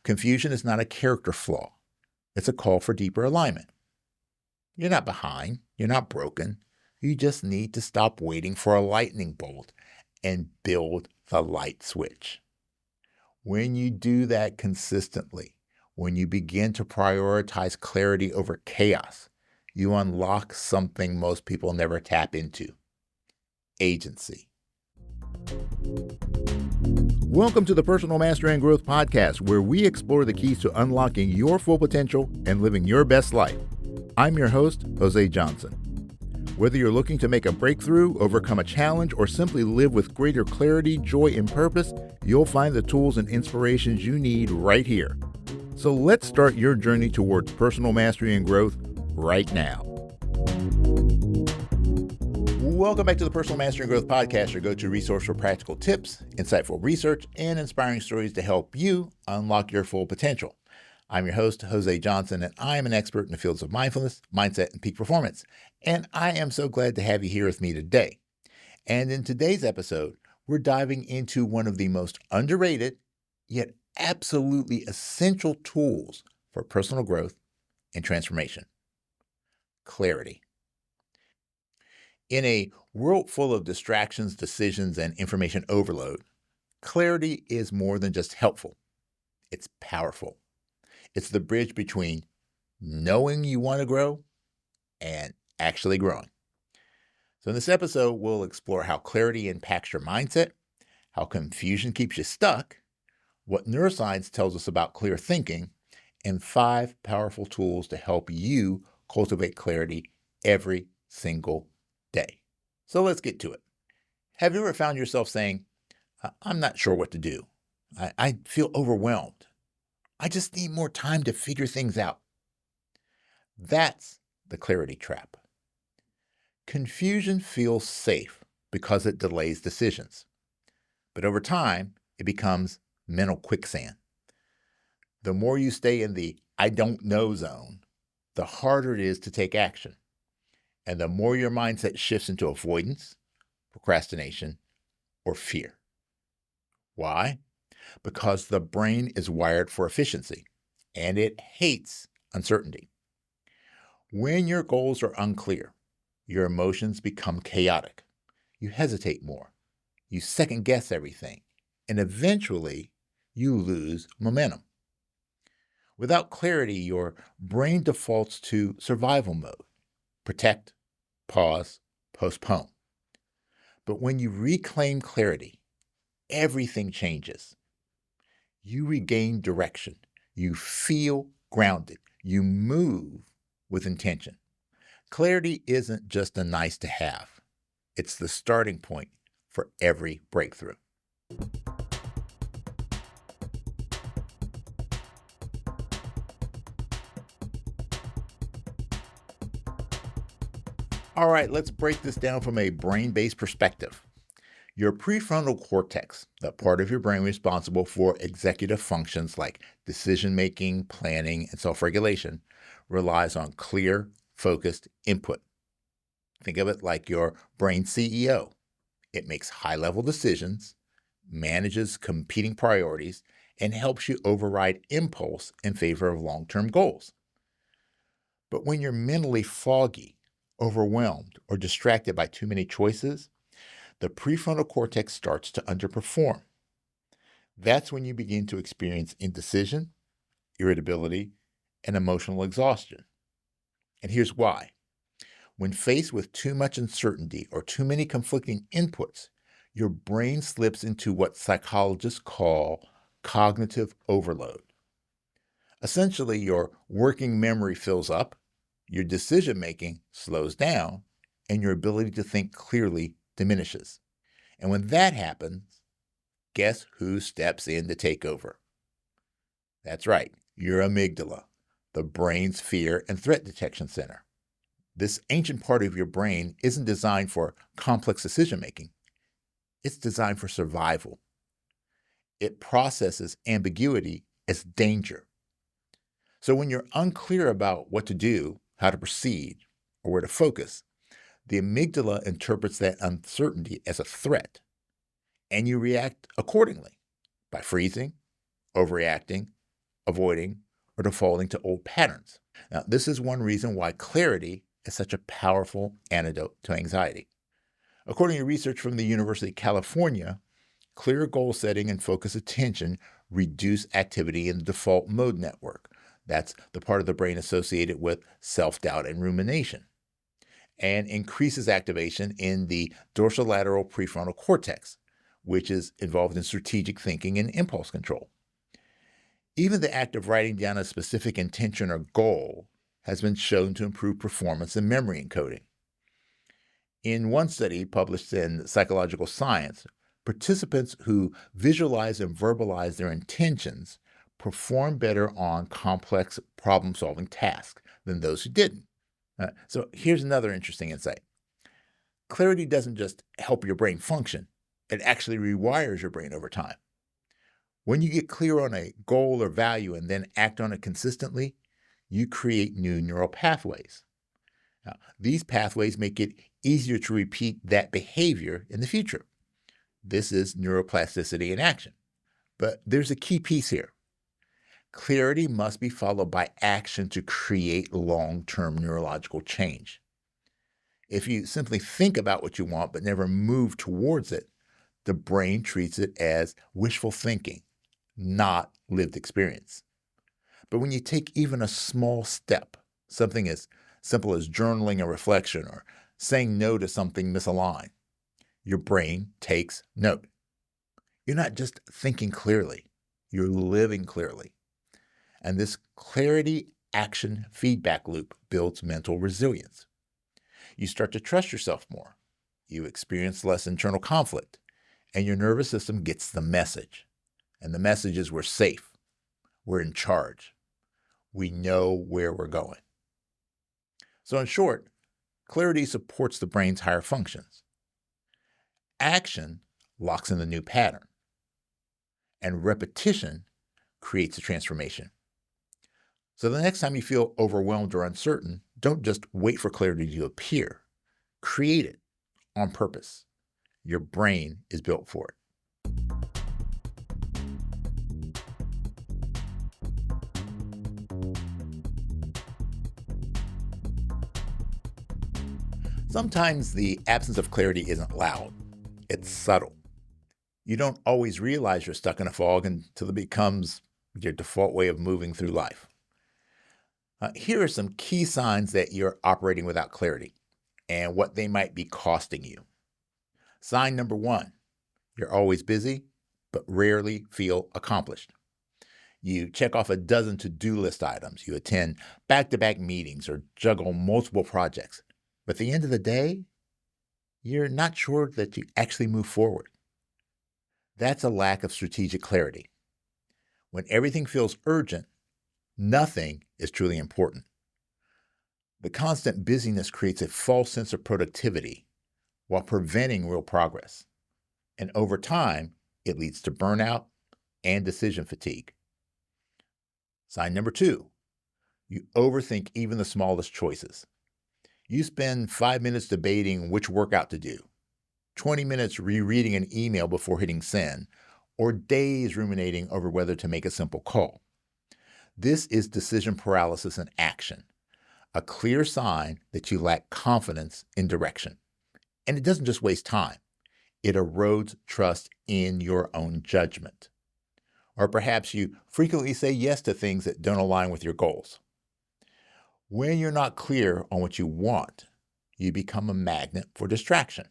Confusion is not a character flaw. It's a call for deeper alignment. You're not behind. You're not broken. You just need to stop waiting for a lightning bolt and build the light switch. When you do that consistently, when you begin to prioritize clarity over chaos, you unlock something most people never tap into: agency. Welcome to the Personal Mastery and Growth Podcast, where we explore the keys to unlocking your full potential and living your best life. I'm your host, Jose Johnson. Whether you're looking to make a breakthrough, overcome a challenge, or simply live with greater clarity, joy, and purpose, you'll find the tools and inspirations you need right here. So let's start your journey towards personal mastery and growth right now. Welcome back to the Personal Mastery and Growth Podcast, your go-to resource for practical tips, insightful research, and inspiring stories to help you unlock your full potential. I'm your host, Jose Johnson, and I am an expert in the fields of mindfulness, mindset, and peak performance. And I am so glad to have you here with me today. And in today's episode, we're diving into one of the most underrated, yet absolutely essential tools for personal growth and transformation: clarity. In a world full of distractions, decisions, and information overload, clarity is more than just helpful. It's powerful. It's the bridge between knowing you want to grow and actually growing. So in this episode, we'll explore how clarity impacts your mindset, how confusion keeps you stuck, what neuroscience tells us about clear thinking, and 5 powerful tools to help you cultivate clarity every single day. So let's get to it. Have you ever found yourself saying, I'm not sure what to do. I feel overwhelmed. I just need more time to figure things out. That's the clarity trap. Confusion feels safe because it delays decisions. But over time, it becomes mental quicksand. The more you stay in the I don't know zone, the harder it is to take action. And the more your mindset shifts into avoidance, procrastination, or fear. Why? Because the brain is wired for efficiency, and it hates uncertainty. When your goals are unclear, your emotions become chaotic. You hesitate more. You second guess everything, and eventually you lose momentum. Without clarity, your brain defaults to survival mode: protect, pause, postpone. But when you reclaim clarity, everything changes. You regain direction. You feel grounded. You move with intention. Clarity isn't just a nice to have. It's the starting point for every breakthrough. All right, let's break this down from a brain-based perspective. Your prefrontal cortex, the part of your brain responsible for executive functions like decision-making, planning, and self-regulation, relies on clear, focused input. Think of it like your brain CEO. It makes high-level decisions, manages competing priorities, and helps you override impulse in favor of long-term goals. But when you're mentally foggy, overwhelmed, or distracted by too many choices, the prefrontal cortex starts to underperform. That's when you begin to experience indecision, irritability, and emotional exhaustion. And here's why. When faced with too much uncertainty or too many conflicting inputs, your brain slips into what psychologists call cognitive overload. Essentially, your working memory fills up, your decision-making slows down, and your ability to think clearly diminishes. And when that happens, guess who steps in to take over? That's right, your amygdala, the brain's fear and threat detection center. This ancient part of your brain isn't designed for complex decision-making. It's designed for survival. It processes ambiguity as danger. So when you're unclear about what to do, how to proceed, or where to focus, the amygdala interprets that uncertainty as a threat, and you react accordingly by freezing, overreacting, avoiding, or defaulting to old patterns. Now, this is one reason why clarity is such a powerful antidote to anxiety. According to research from the University of California, clear goal setting and focused attention reduce activity in the default mode network. That's the part of the brain associated with self-doubt and rumination, and increases activation in the dorsolateral prefrontal cortex, which is involved in strategic thinking and impulse control. Even the act of writing down a specific intention or goal has been shown to improve performance and memory encoding. In one study published in Psychological Science, participants who visualize and verbalize their intentions perform better on complex problem-solving tasks than those who didn't. So here's another interesting insight. Clarity doesn't just help your brain function, it actually rewires your brain over time. When you get clear on a goal or value and then act on it consistently, you create new neural pathways. Now, these pathways make it easier to repeat that behavior in the future. This is neuroplasticity in action. But there's a key piece here. Clarity must be followed by action to create long-term neurological change. If you simply think about what you want but never move towards it, the brain treats it as wishful thinking, not lived experience. But when you take even a small step, something as simple as journaling a reflection or saying no to something misaligned, your brain takes note. You're not just thinking clearly, you're living clearly. And this clarity action feedback loop builds mental resilience. You start to trust yourself more. You experience less internal conflict, and your nervous system gets the message. And the message is we're safe, we're in charge, we know where we're going. So in short, clarity supports the brain's higher functions. Action locks in the new pattern, and repetition creates a transformation. So the next time you feel overwhelmed or uncertain, don't just wait for clarity to appear. Create it on purpose. Your brain is built for it. Sometimes the absence of clarity isn't loud. It's subtle. You don't always realize you're stuck in a fog until it becomes your default way of moving through life. Here are some key signs that you're operating without clarity and what they might be costing you. Sign number 1, you're always busy, but rarely feel accomplished. You check off a dozen to-do list items, you attend back-to-back meetings or juggle multiple projects. But at the end of the day, you're not sure that you actually move forward. That's a lack of strategic clarity. When everything feels urgent, nothing is truly important. The constant busyness creates a false sense of productivity while preventing real progress. And over time, it leads to burnout and decision fatigue. Sign number 2, you overthink even the smallest choices. You spend 5 minutes debating which workout to do, 20 minutes rereading an email before hitting send, or days ruminating over whether to make a simple call. This is decision paralysis in action, a clear sign that you lack confidence in direction. And it doesn't just waste time, it erodes trust in your own judgment. Or perhaps you frequently say yes to things that don't align with your goals. When you're not clear on what you want, you become a magnet for distraction.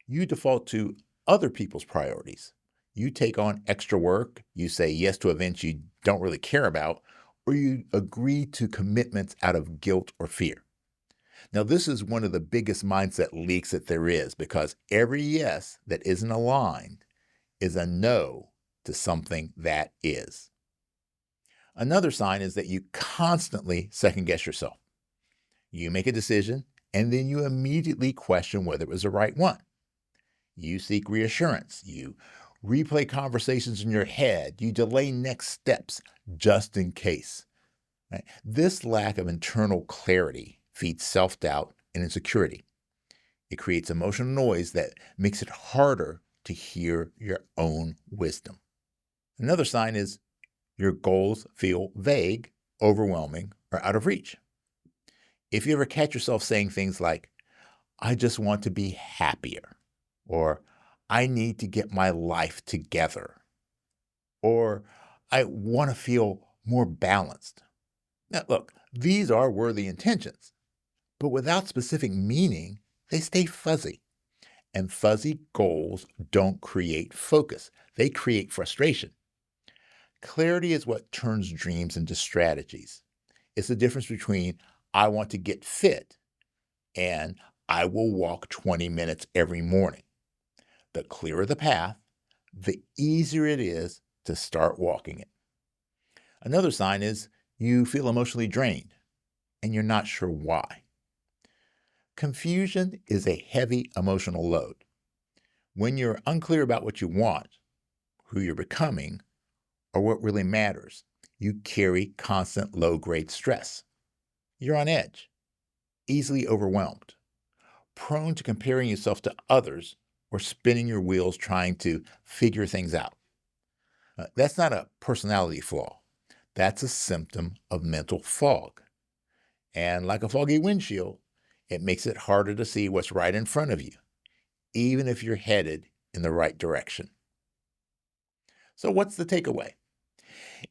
You default to other people's priorities. You take on extra work, you say yes to events you don't really care about, or you agree to commitments out of guilt or fear. Now, this is one of the biggest mindset leaks that there is, because every yes that isn't aligned is a no to something that is. Another sign is that you constantly second-guess yourself. You make a decision, and then you immediately question whether it was the right one. You seek reassurance. You replay conversations in your head. You delay next steps just in case. Right? This lack of internal clarity feeds self-doubt and insecurity. It creates emotional noise that makes it harder to hear your own wisdom. Another sign is Your goals feel vague, overwhelming, or out of reach. If you ever catch yourself saying things like, I just want to be happier, or I need to get my life together, or I want to feel more balanced. Now, look, these are worthy intentions, but without specific meaning, they stay fuzzy. And fuzzy goals don't create focus, they create frustration. Clarity is what turns dreams into strategies. It's the difference between I want to get fit and I will walk 20 minutes every morning. The clearer the path, the easier it is to start walking it. Another sign is you feel emotionally drained and you're not sure why. Confusion is a heavy emotional load. When you're unclear about what you want, who you're becoming, or what really matters, you carry constant low-grade stress. You're on edge, easily overwhelmed, prone to comparing yourself to others or spinning your wheels trying to figure things out. That's not a personality flaw. That's a symptom of mental fog. And like a foggy windshield, it makes it harder to see what's right in front of you, even if you're headed in the right direction. So what's the takeaway?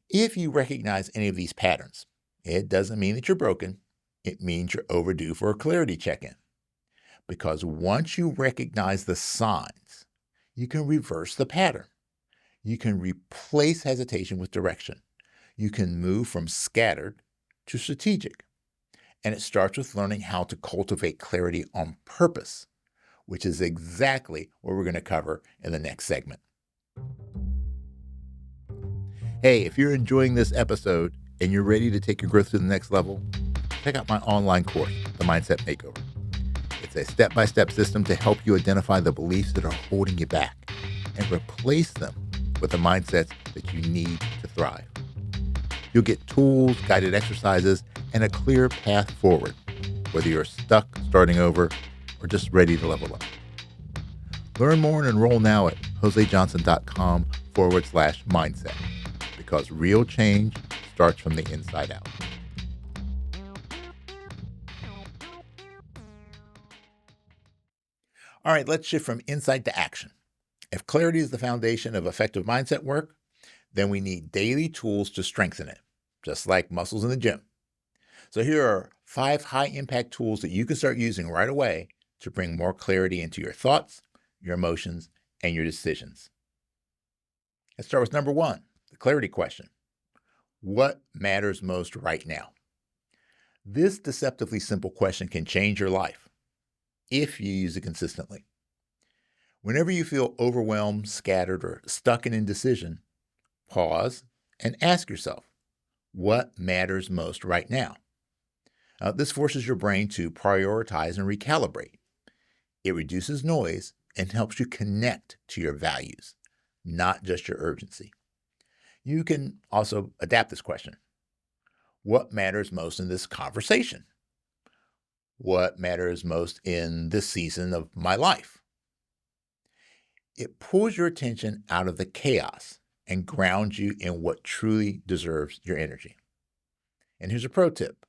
If you recognize any of these patterns, it doesn't mean that you're broken. It means you're overdue for a clarity check-in. Because once you recognize the signs, you can reverse the pattern. You can replace hesitation with direction. You can move from scattered to strategic. And it starts with learning how to cultivate clarity on purpose, which is exactly what we're going to cover in the next segment. Hey, if you're enjoying this episode and you're ready to take your growth to the next level, check out my online course, The Mindset Makeover. It's a step-by-step system to help you identify the beliefs that are holding you back and replace them with the mindsets that you need to thrive. You'll get tools, guided exercises, and a clear path forward, whether you're stuck, starting over, or just ready to level up. Learn more and enroll now at josejohnson.com/mindset, because real change starts from the inside out. All right, let's shift from insight to action. If clarity is the foundation of effective mindset work, then we need daily tools to strengthen it, just like muscles in the gym. So here are 5 high-impact tools that you can start using right away to bring more clarity into your thoughts, your emotions, and your decisions. Let's start with number 1, the clarity question. What matters most right now? This deceptively simple question can change your life if you use it consistently. Whenever you feel overwhelmed, scattered, or stuck in indecision, pause and ask yourself, what matters most right now? This forces your brain to prioritize and recalibrate. It reduces noise and helps you connect to your values, not just your urgency. You can also adapt this question. What matters most in this conversation? What matters most in this season of my life? It pulls your attention out of the chaos and grounds you in what truly deserves your energy. And here's a pro tip.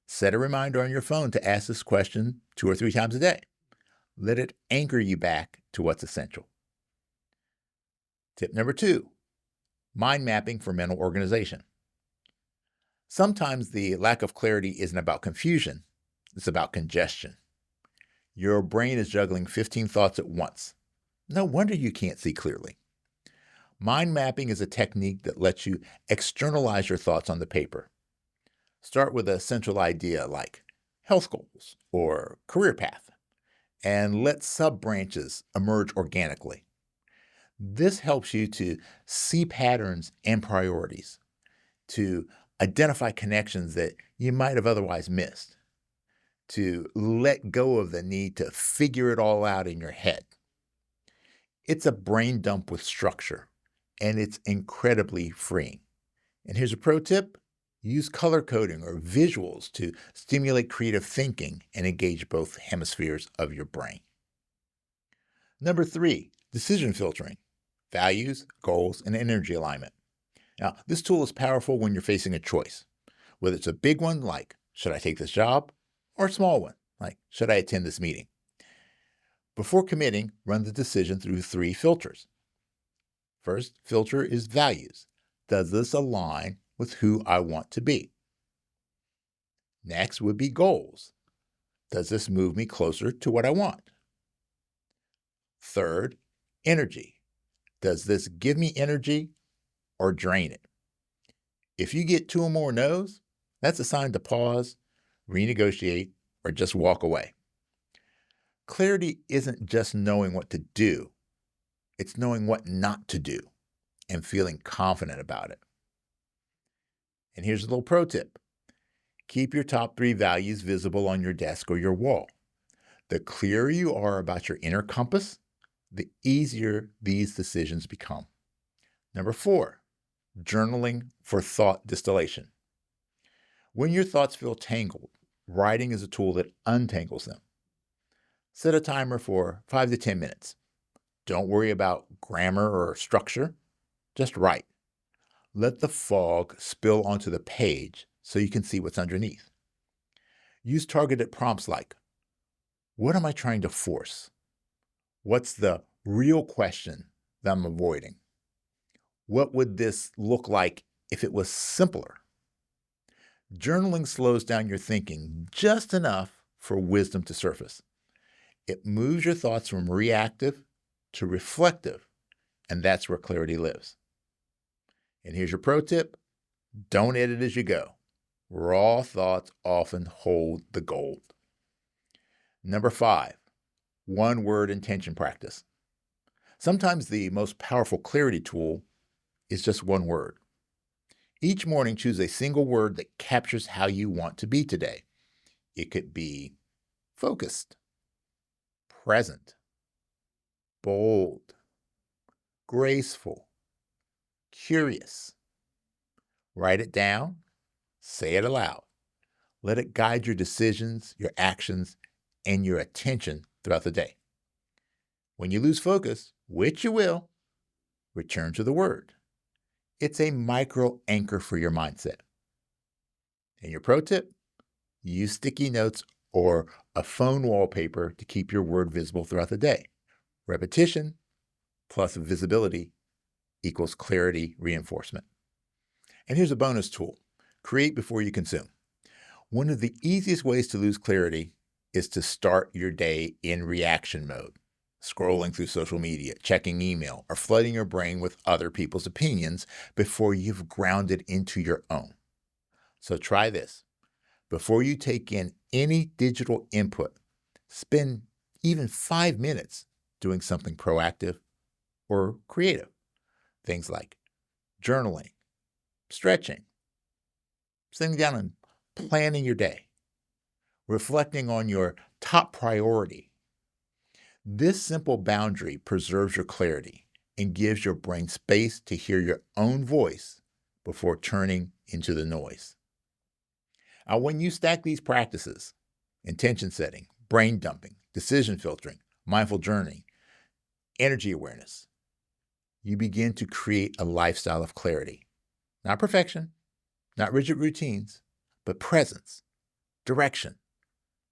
Set a reminder on your phone to ask this question 2 or 3 times a day. Let it anchor you back to what's essential. Tip number 2, mind mapping for mental organization. Sometimes the lack of clarity isn't about confusion, it's about congestion. Your brain is juggling 15 thoughts at once. No wonder you can't see clearly. Mind mapping is a technique that lets you externalize your thoughts on the paper. Start with a central idea like health goals or career path, and let sub-branches emerge organically. This helps you to see patterns and priorities, to identify connections that you might have otherwise missed, to let go of the need to figure it all out in your head. It's a brain dump with structure, and it's incredibly freeing. And here's a pro tip. Use color coding or visuals to stimulate creative thinking and engage both hemispheres of your brain. Number 3, decision filtering, values, goals, and energy alignment. Now, this tool is powerful when you're facing a choice, whether it's a big one like, should I take this job? Or a small one like, should I attend this meeting? Before committing, run the decision through 3 filters. First filter is values. Does this align with who I want to be? Next would be goals. Does this move me closer to what I want? Third, energy. Does this give me energy or drain it? If you get 2 or more no's, that's a sign to pause, renegotiate, or just walk away. Clarity isn't just knowing what to do, it's knowing what not to do and feeling confident about it. And here's a little pro tip. Keep your top 3 values visible on your desk or your wall. The clearer you are about your inner compass, the easier these decisions become. Number 4, journaling for thought distillation. When your thoughts feel tangled, writing is a tool that untangles them. Set a timer for 5 to 10 minutes. Don't worry about grammar or structure, just write. Let the fog spill onto the page so you can see what's underneath. Use targeted prompts like, what am I trying to force? What's the real question that I'm avoiding? What would this look like if it was simpler? Journaling slows down your thinking just enough for wisdom to surface. It moves your thoughts from reactive to reflective, and that's where clarity lives. And here's your pro tip. Don't edit as you go. Raw thoughts often hold the gold. Number 5, one-word intention practice. Sometimes the most powerful clarity tool is just one word. Each morning, choose a single word that captures how you want to be today. It could be focused, present, bold, graceful, curious. Write it down, say it aloud. Let it guide your decisions, your actions, and your attention throughout the day. When you lose focus, which you will, return to the word. It's a micro anchor for your mindset. And your pro tip, use sticky notes or a phone wallpaper to keep your word visible throughout the day. Repetition plus visibility equals clarity reinforcement. And here's a bonus tool. Create before you consume. One of the easiest ways to lose clarity is to start your day in reaction mode, scrolling through social media, checking email, or flooding your brain with other people's opinions before you've grounded into your own. So try this. Before you take in any digital input, spend even 5 minutes doing something proactive or creative. Things like journaling, stretching, sitting down and planning your day, reflecting on your top priority. This simple boundary preserves your clarity and gives your brain space to hear your own voice before turning into the noise. Now, when you stack these practices, intention setting, brain dumping, decision filtering, mindful journaling, energy awareness, you begin to create a lifestyle of clarity. Not perfection, not rigid routines, but presence, direction,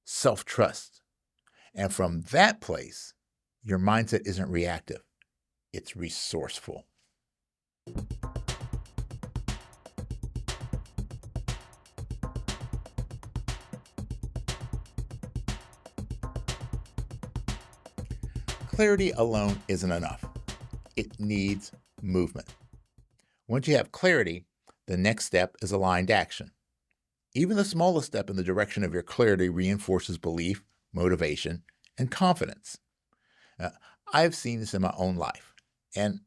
self-trust. And from that place, your mindset isn't reactive, it's resourceful. Clarity alone isn't enough. It needs movement. Once you have clarity, the next step is aligned action. Even the smallest step in the direction of your clarity reinforces belief, motivation, and confidence. I've seen this in my own life, and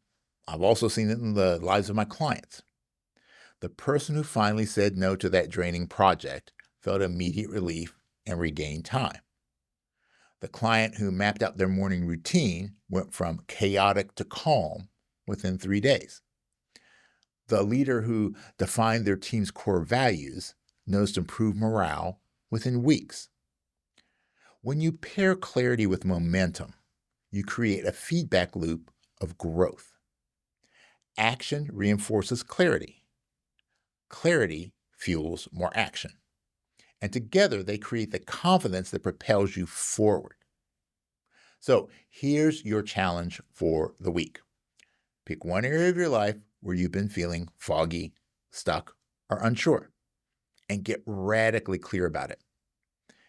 I've also seen it in the lives of my clients. The person who finally said no to that draining project felt immediate relief and regained time. The client who mapped out their morning routine went from chaotic to calm within 3 days. The leader who defined their team's core values knows to improve morale within weeks. When you pair clarity with momentum, you create a feedback loop of growth. action reinforces clarity. Clarity fuels more action. And together, they create the confidence that propels you forward. So here's your challenge for the week. Pick one area of your life where you've been feeling foggy, stuck, or unsure, and get radically clear about it.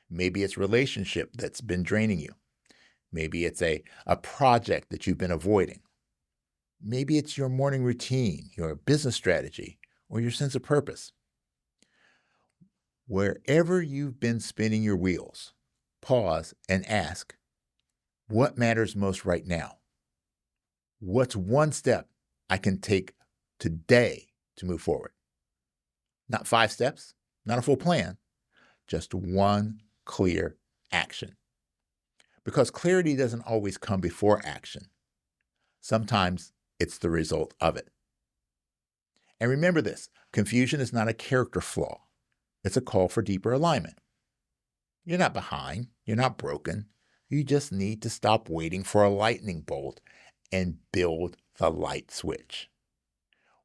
Maybe it's a relationship that's been draining you. Maybe it's a project that you've been avoiding. Maybe it's your morning routine, your business strategy, or your sense of purpose. Wherever you've been spinning your wheels, pause and ask, what matters most right now? What's one step I can take today to move forward? Not 5 steps, not a full plan, just one clear action. Because clarity doesn't always come before action. Sometimes it's the result of it. And remember this, confusion is not a character flaw. It's a call for deeper alignment. You're not behind. You're not broken. You just need to stop waiting for a lightning bolt and build the light switch.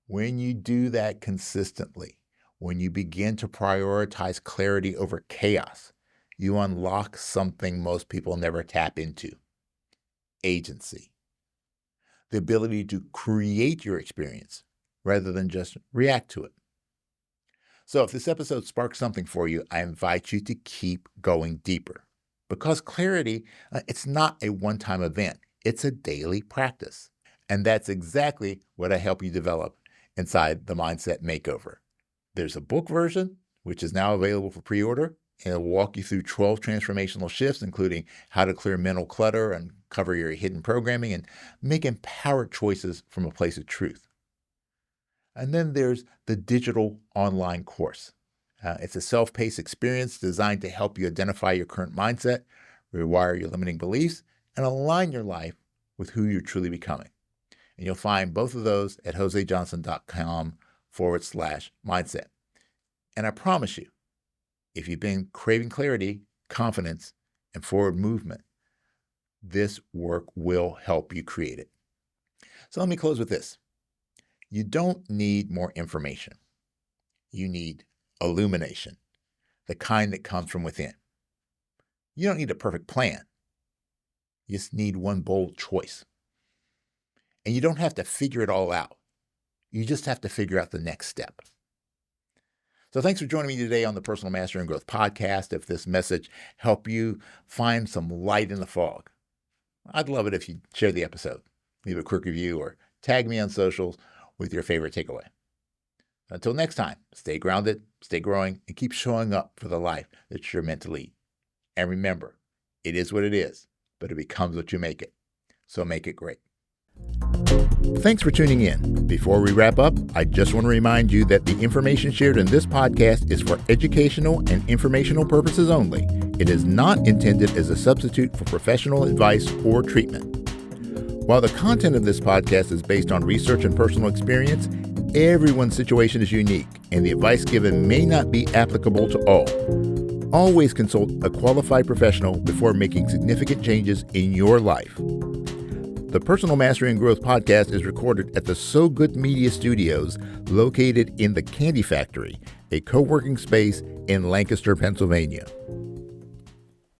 When you do that consistently, when you begin to prioritize clarity over chaos, you unlock something most people never tap into: agency. The ability to create your experience rather than just react to it. So if this episode sparks something for you, I invite you to keep going deeper. Because clarity, it's not a one-time event. It's a daily practice. And that's exactly what I help you develop inside the Mindset Makeover. There's a book version, which is now available for pre-order, and it'll walk you through 12 transformational shifts, including how to clear mental clutter and cover your hidden programming and make empowered choices from a place of truth. And then there's the digital online course. It's a self-paced experience designed to help you identify your current mindset, rewire your limiting beliefs, and align your life with who you're truly becoming. And you'll find both of those at josejohnson.com/mindset. And I promise you, if you've been craving clarity, confidence, and forward movement, this work will help you create it. So let me close with this. You don't need more information. You need illumination, the kind that comes from within. You don't need a perfect plan. You just need one bold choice. And you don't have to figure it all out. You just have to figure out the next step. So thanks for joining me today on the Personal Mastery and Growth Podcast. If this message helped you find some light in the fog, I'd love it if you'd share the episode, leave a quick review, or tag me on socials with your favorite takeaway. Until next time, stay grounded, stay growing, and keep showing up for the life that you're meant to lead. And remember, it is what it is, but it becomes what you make it. So make it great. Thanks for tuning in. Before we wrap up, I just want to remind you that the information shared in this podcast is for educational and informational purposes only. It is not intended as a substitute for professional advice or treatment. While the content of this podcast is based on research and personal experience, everyone's situation is unique, and the advice given may not be applicable to all. Always consult a qualified professional before making significant changes in your life. The Personal Mastery and Growth Podcast is recorded at the So Good Media Studios, located in the Candy Factory, a co-working space in Lancaster, Pennsylvania.